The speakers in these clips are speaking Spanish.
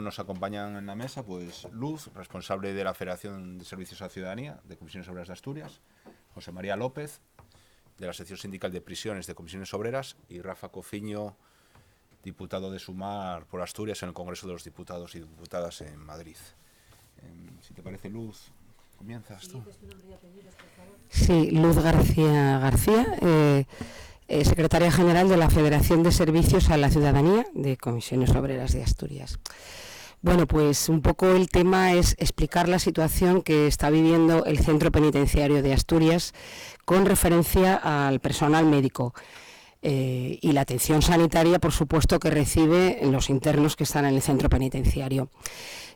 Nos acompañan en la mesa pues Luz, responsable de la Federación de Servicios a la Ciudadanía de Comisiones Obreras de Asturias, José María López, de la Sección Sindical de Prisiones de Comisiones Obreras, y Rafa Cociño, diputado de Sumar por Asturias en el Congreso de los Diputados y Diputadas en Madrid. Si te parece, Luz, comienzas tú. Sí, Luz García, secretaria general de la Federación de Servicios a la Ciudadanía de Comisiones Obreras de Asturias. Bueno, pues un poco el tema es explicar la situación que está viviendo el Centro Penitenciario de Asturias con referencia al personal médico y la atención sanitaria, por supuesto, que reciben los internos que están en el centro penitenciario.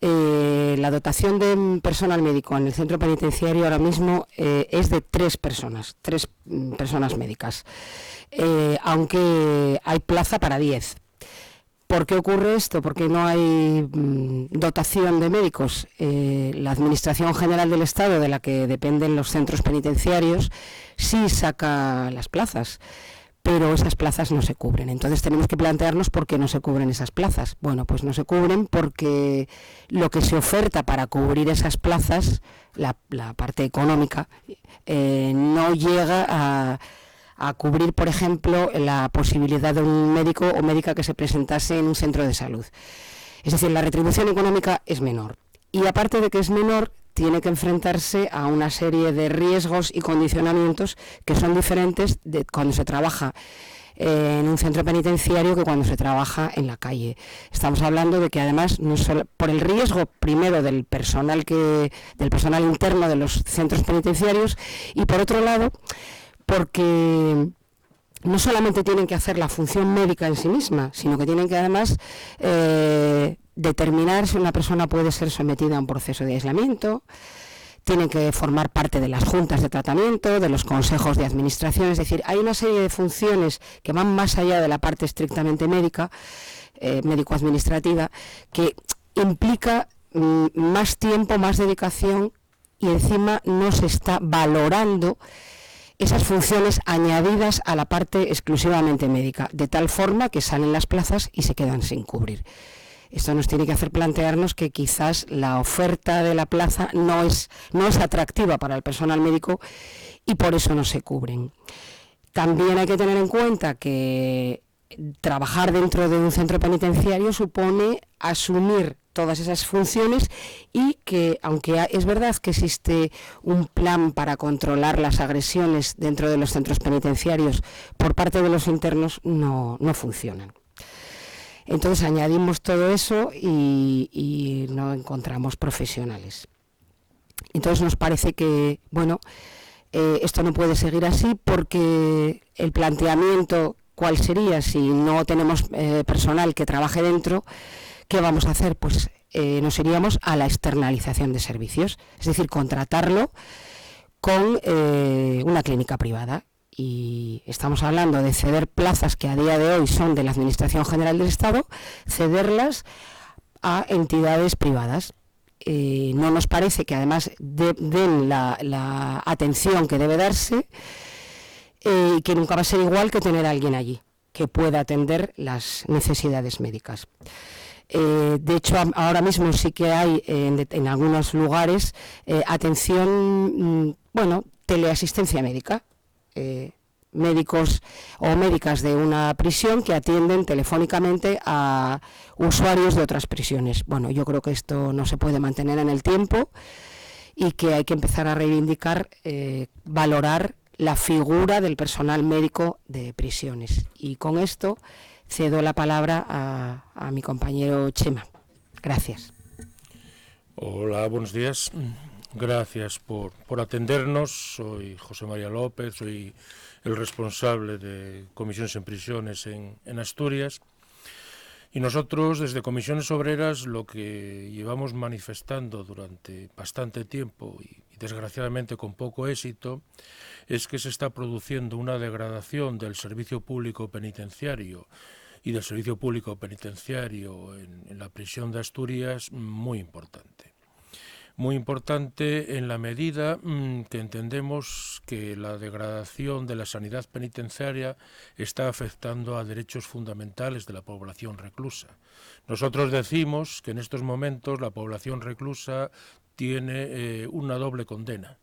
La dotación de personal médico en el centro penitenciario ahora mismo es de tres personas médicas, aunque hay plaza para 10. ¿Por qué ocurre esto? Porque no hay dotación de médicos. La Administración General del Estado, de la que dependen los centros penitenciarios, sí saca las plazas, pero esas plazas no se cubren. Entonces tenemos que plantearnos por qué no se cubren esas plazas. Bueno, pues no se cubren porque lo que se oferta para cubrir esas plazas, la parte económica, no llega a cubrir, por ejemplo, la posibilidad de un médico o médica que se presentase en un centro de salud. Es decir, la retribución económica es menor. Y aparte de que es menor, tiene que enfrentarse a una serie de riesgos y condicionamientos que son diferentes de cuando se trabaja en un centro penitenciario que cuando se trabaja en la calle. Estamos hablando de que además, no solo por el riesgo primero del personal interno de los centros penitenciarios, y por otro lado, porque no solamente tienen que hacer la función médica en sí misma, sino que tienen que además determinar si una persona puede ser sometida a un proceso de aislamiento, tienen que formar parte de las juntas de tratamiento, de los consejos de administración. Es decir, hay una serie de funciones que van más allá de la parte estrictamente médica, médico-administrativa, que implica más tiempo, más dedicación, y encima no se está valorando esas funciones añadidas a la parte exclusivamente médica, de tal forma que salen las plazas y se quedan sin cubrir. Esto nos tiene que hacer plantearnos que quizás la oferta de la plaza no es atractiva para el personal médico y por eso no se cubren. También hay que tener en cuenta que trabajar dentro de un centro penitenciario supone asumir todas esas funciones y que, aunque es verdad que existe un plan para controlar las agresiones dentro de los centros penitenciarios por parte de los internos, no funcionan. Entonces añadimos todo eso y no encontramos profesionales. Entonces nos parece que, bueno, esto no puede seguir así, porque el planteamiento, ¿cuál sería si no tenemos personal que trabaje dentro? ¿Qué vamos a hacer? Pues nos iríamos a la externalización de servicios, es decir, contratarlo con una clínica privada. Y estamos hablando de ceder plazas que a día de hoy son de la Administración General del Estado, cederlas a entidades privadas. No nos parece que además den la atención que debe darse, y que nunca va a ser igual que tener a alguien allí que pueda atender las necesidades médicas. De hecho, ahora mismo sí que hay en algunos lugares atención, teleasistencia médica. Médicos o médicas de una prisión que atienden telefónicamente a usuarios de otras prisiones. Bueno, yo creo que esto no se puede mantener en el tiempo y que hay que empezar a reivindicar, valorar la figura del personal médico de prisiones. Y con esto cedo la palabra a mi compañero Chema. Gracias. Hola, buenos días. Gracias por atendernos. Soy José María López, soy el responsable de Comisiones en Prisiones en Asturias. Y nosotros, desde Comisiones Obreras, lo que llevamos manifestando durante bastante tiempo y desgraciadamente con poco éxito, es que se está produciendo una degradación del servicio público penitenciario y del servicio público penitenciario en la prisión de Asturias muy importante. Muy importante en la medida que entendemos que la degradación de la sanidad penitenciaria está afectando a derechos fundamentales de la población reclusa. Nosotros decimos que en estos momentos la población reclusa tiene una doble condena.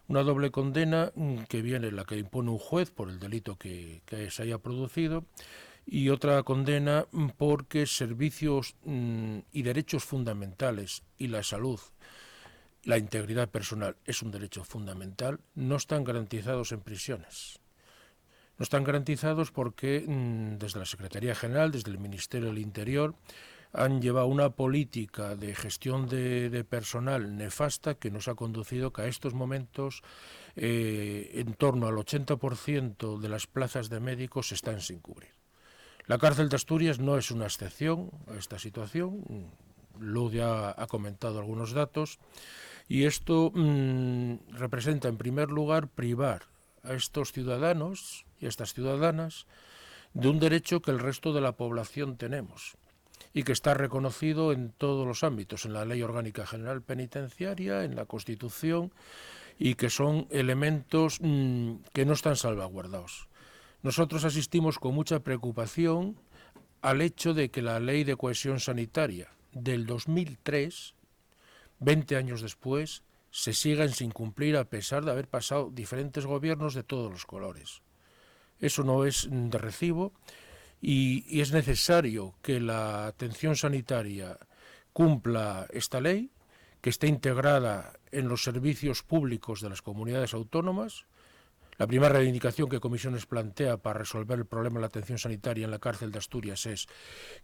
Una doble condena que viene la que impone un juez por el delito que se haya producido, y otra condena porque servicios y derechos fundamentales y la salud, la integridad personal es un derecho fundamental, no están garantizados en prisiones. No están garantizados porque desde la Secretaría General, desde el Ministerio del Interior, han llevado una política de gestión de personal nefasta que nos ha conducido que a estos momentos en torno al 80% de las plazas de médicos están sin cubrir. La cárcel de Asturias no es una excepción a esta situación. Luz ya ha comentado algunos datos, y esto representa en primer lugar privar a estos ciudadanos y a estas ciudadanas de un derecho que el resto de la población tenemos y que está reconocido en todos los ámbitos, en la Ley Orgánica General Penitenciaria, en la Constitución, y que son elementos que no están salvaguardados. Nosotros asistimos con mucha preocupación al hecho de que la Ley de Cohesión Sanitaria del 2003, 20 años después, se sigan sin cumplir a pesar de haber pasado diferentes gobiernos de todos los colores. Eso no es de recibo y es necesario que la atención sanitaria cumpla esta ley, que esté integrada en los servicios públicos de las comunidades autónomas. La primera reivindicación que Comisiones plantea para resolver el problema de la atención sanitaria en la cárcel de Asturias es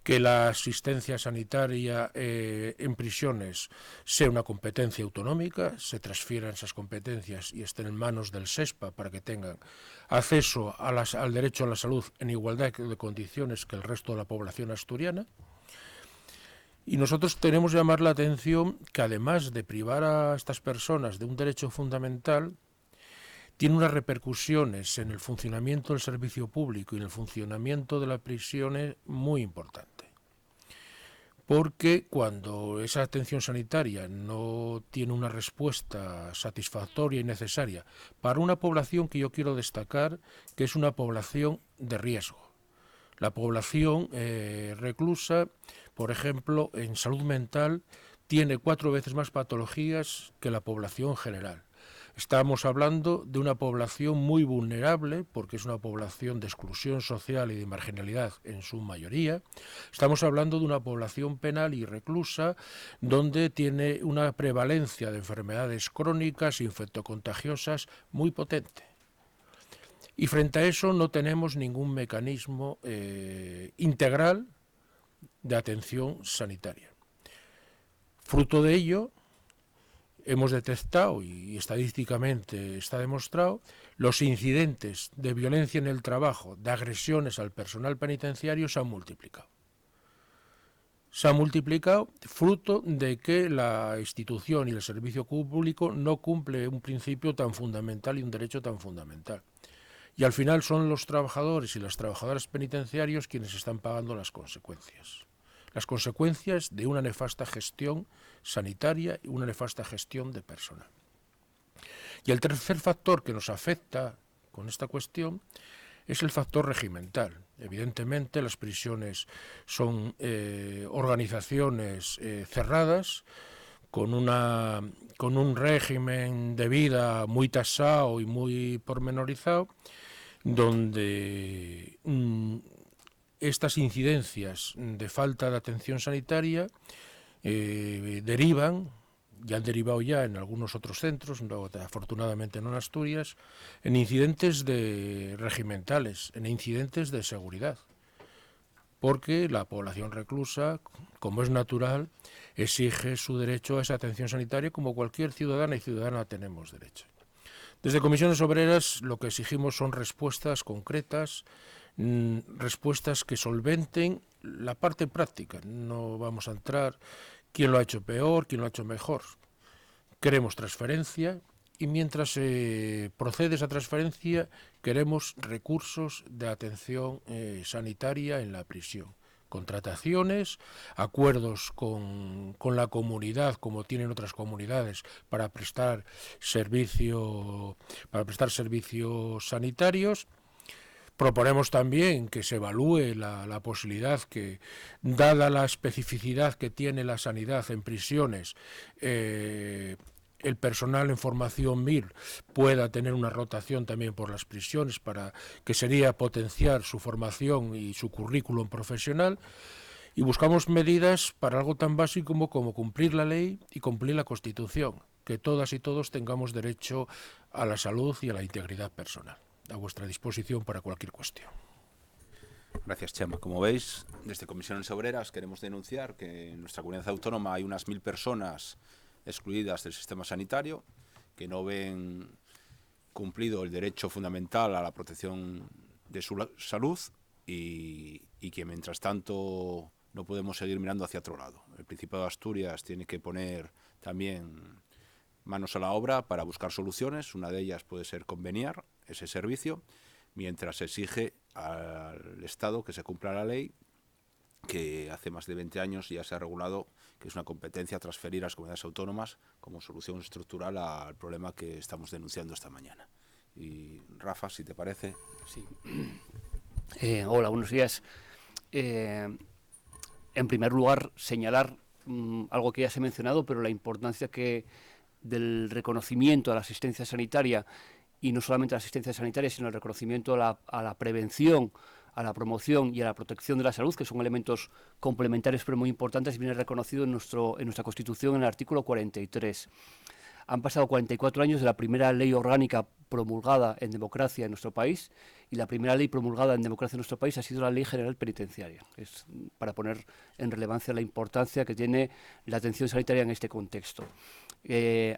que la asistencia sanitaria en prisiones sea una competencia autonómica, se transfieran esas competencias y estén en manos del SESPA para que tengan acceso al derecho a la salud en igualdad de condiciones que el resto de la población asturiana. Y nosotros tenemos que llamar la atención que además de privar a estas personas de un derecho fundamental, tiene unas repercusiones en el funcionamiento del servicio público y en el funcionamiento de las prisiones muy importante. Porque cuando esa atención sanitaria no tiene una respuesta satisfactoria y necesaria para una población que yo quiero destacar, que es una población de riesgo. La población reclusa, por ejemplo, en salud mental, tiene 4 veces más patologías que la población general. Estamos hablando de una población muy vulnerable, porque es una población de exclusión social y de marginalidad en su mayoría. Estamos hablando de una población penal y reclusa, donde tiene una prevalencia de enfermedades crónicas, infectocontagiosas, muy potente. Y frente a eso no tenemos ningún mecanismo integral de atención sanitaria. Fruto de ello, hemos detectado, y estadísticamente está demostrado, los incidentes de violencia en el trabajo, de agresiones al personal penitenciario se han multiplicado. Se han multiplicado fruto de que la institución y el servicio público no cumple un principio tan fundamental y un derecho tan fundamental. Y al final son los trabajadores y las trabajadoras penitenciarios quienes están pagando las consecuencias. Las consecuencias de una nefasta gestión sanitaria y una nefasta gestión de personal. Y el tercer factor que nos afecta con esta cuestión es el factor regimental. Evidentemente las prisiones son organizaciones cerradas, con un régimen de vida muy tasado y muy pormenorizado, donde estas incidencias de falta de atención sanitaria derivan, ya han derivado ya en algunos otros centros, no, afortunadamente no en Asturias, en incidentes regimentales, en incidentes de seguridad, porque la población reclusa, como es natural, exige su derecho a esa atención sanitaria como cualquier ciudadana y ciudadana tenemos derecho. Desde Comisiones Obreras lo que exigimos son respuestas concretas, respuestas que solventen la parte práctica. No vamos a entrar quién lo ha hecho peor, quién lo ha hecho mejor. Queremos transferencia y mientras procede esa transferencia queremos recursos de atención sanitaria en la prisión. contrataciones, acuerdos con la comunidad, como tienen otras comunidades, para prestar servicios sanitarios. Proponemos también que se evalúe la posibilidad que, dada la especificidad que tiene la sanidad en prisiones, el personal en formación MIR pueda tener una rotación también por las prisiones, para que sería potenciar su formación y su currículum profesional. Y buscamos medidas para algo tan básico como cumplir la ley y cumplir la Constitución, que todas y todos tengamos derecho a la salud y a la integridad personal. A vuestra disposición para cualquier cuestión. Gracias, Chema. Como veis, desde Comisiones Obreras queremos denunciar que en nuestra comunidad autónoma hay unas 1000 personas excluidas del sistema sanitario, que no ven cumplido el derecho fundamental a la protección de su salud y que mientras tanto no podemos seguir mirando hacia otro lado. El Principado de Asturias tiene que poner también manos a la obra para buscar soluciones. Una de ellas puede ser conveniar ese servicio, mientras se exige al Estado que se cumpla la ley, que hace más de 20 años ya se ha regulado que es una competencia transferir a las comunidades autónomas como solución estructural al problema que estamos denunciando esta mañana. Y Rafa, si te parece. Sí. Hola, buenos días. En primer lugar, señalar algo que ya se ha mencionado, pero la importancia del reconocimiento a la asistencia sanitaria, y no solamente a la asistencia sanitaria, sino el reconocimiento a la prevención, a la promoción y a la protección de la salud, que son elementos complementarios pero muy importantes, viene reconocido en nuestra Constitución en el artículo 43. Han pasado 44 años de la primera ley orgánica promulgada en democracia en nuestro país, y la primera ley promulgada en democracia en nuestro país ha sido la Ley General Penitenciaria. Es para poner en relevancia la importancia que tiene la atención sanitaria en este contexto.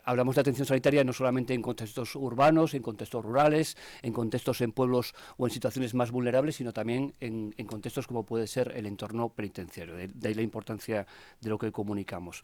Hablamos de atención sanitaria no solamente en contextos urbanos, en contextos rurales, en contextos en pueblos o en situaciones más vulnerables, sino también en contextos como puede ser el entorno penitenciario. De ahí la importancia de lo que comunicamos.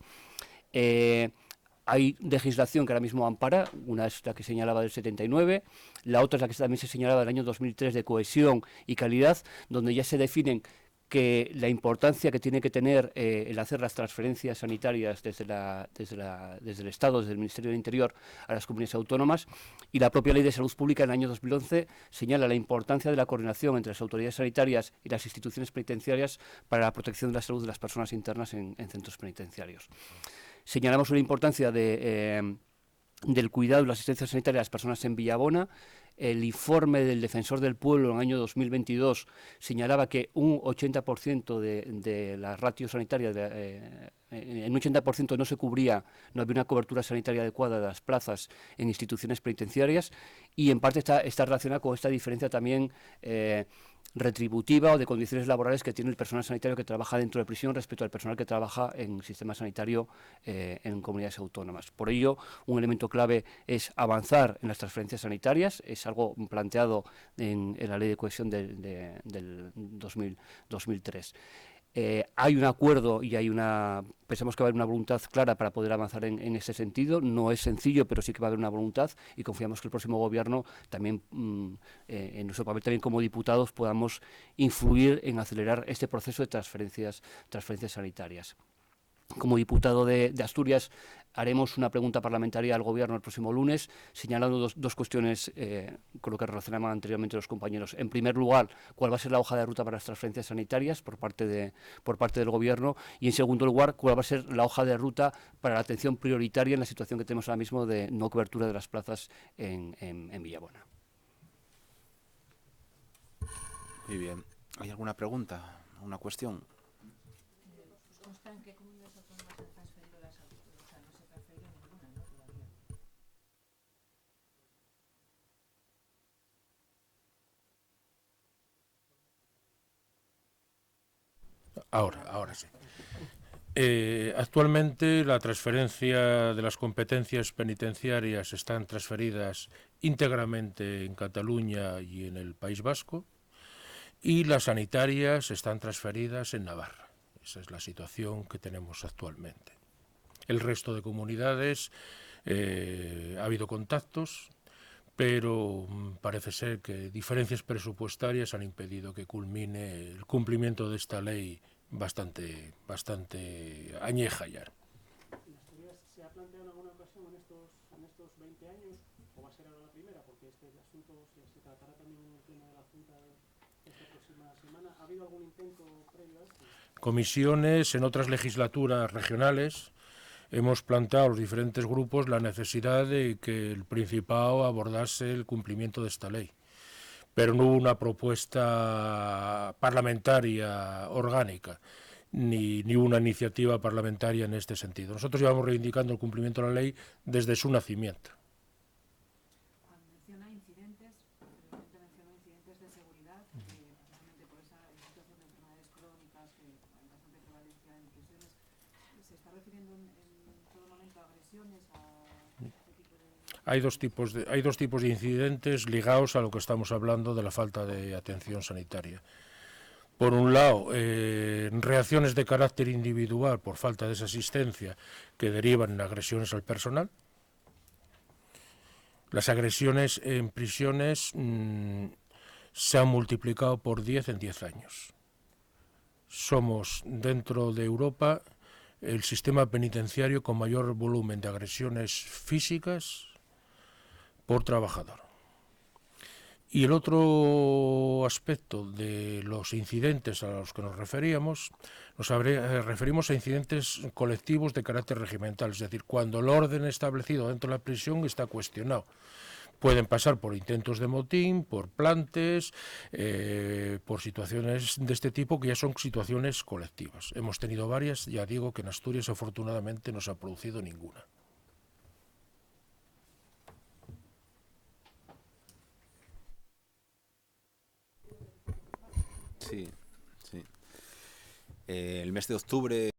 Hay legislación que ahora mismo ampara, una es la que señalaba del 79, la otra es la que también se señalaba del año 2003 de cohesión y calidad, donde ya se definen que la importancia que tiene que tener el hacer las transferencias sanitarias desde el Estado, desde el Ministerio del Interior a las comunidades autónomas, y la propia Ley de Salud Pública en el año 2011 señala la importancia de la coordinación entre las autoridades sanitarias y las instituciones penitenciarias para la protección de la salud de las personas internas en centros penitenciarios. Señalamos la importancia del cuidado y la asistencia sanitaria a las personas en Villabona. El informe del Defensor del Pueblo en el año 2022 señalaba que un 80% de la ratio sanitaria, en un 80% no se cubría, no había una cobertura sanitaria adecuada de las plazas en instituciones penitenciarias, y en parte está relacionada con esta diferencia también retributiva o de condiciones laborales que tiene el personal sanitario que trabaja dentro de prisión respecto al personal que trabaja en el sistema sanitario en comunidades autónomas. Por ello, un elemento clave es avanzar en las transferencias sanitarias, es algo planteado en la Ley de Cohesión del 2003. Hay un acuerdo y pensamos que va a haber una voluntad clara para poder avanzar en ese sentido. No es sencillo, pero sí que va a haber una voluntad, y confiamos que el próximo gobierno también, en nuestro papel también como diputados, podamos influir en acelerar este proceso de transferencias sanitarias. Como diputado de Asturias, haremos una pregunta parlamentaria al Gobierno el próximo lunes, señalando dos cuestiones con lo que relacionaban anteriormente los compañeros. En primer lugar, cuál va a ser la hoja de ruta para las transferencias sanitarias por parte del Gobierno, y en segundo lugar, cuál va a ser la hoja de ruta para la atención prioritaria en la situación que tenemos ahora mismo de no cobertura de las plazas en Villabona. Muy bien. ¿Hay alguna pregunta, alguna cuestión? Ahora sí. Actualmente la transferencia de las competencias penitenciarias están transferidas íntegramente en Cataluña y en el País Vasco, y las sanitarias están transferidas en Navarra. Esa es la situación que tenemos actualmente. El resto de comunidades ha habido contactos, pero parece ser que diferencias presupuestarias han impedido que culmine el cumplimiento de esta ley bastante añeja ya. ¿En Asturias se ha planteado en alguna ocasión en estos 20 años, o va a ser ahora la primera, porque este asunto se tratará también en el pleno de la Junta esta próxima semana? ¿Ha habido algún intento previo a esto? Comisiones en otras legislaturas regionales hemos planteado a los diferentes grupos la necesidad de que el Principado abordase el cumplimiento de esta ley, pero no hubo una propuesta parlamentaria orgánica ni una iniciativa parlamentaria en este sentido. Nosotros llevamos reivindicando el cumplimiento de la ley desde su nacimiento. Menciona incidentes, previamente mencionó incidentes de seguridad, precisamente por esa situación de enfermedades crónicas que hay bastante prevalencia en prisiones. ¿Se está refiriendo en todo momento a agresiones, a este tipo de...? Hay dos tipos de incidentes ligados a lo que estamos hablando de la falta de atención sanitaria. Por un lado, reacciones de carácter individual por falta de esa asistencia que derivan en agresiones al personal. Las agresiones en prisiones se han multiplicado por 10 en 10 años. Somos, dentro de Europa, el sistema penitenciario con mayor volumen de agresiones físicas por trabajador. Y el otro aspecto de los incidentes a los que nos referíamos, referimos a incidentes colectivos de carácter regimental, es decir, cuando el orden establecido dentro de la prisión está cuestionado. Pueden pasar por intentos de motín, por plantes, por situaciones de este tipo que ya son situaciones colectivas. Hemos tenido varias, ya digo que en Asturias afortunadamente no se ha producido ninguna. Sí, sí. El mes de octubre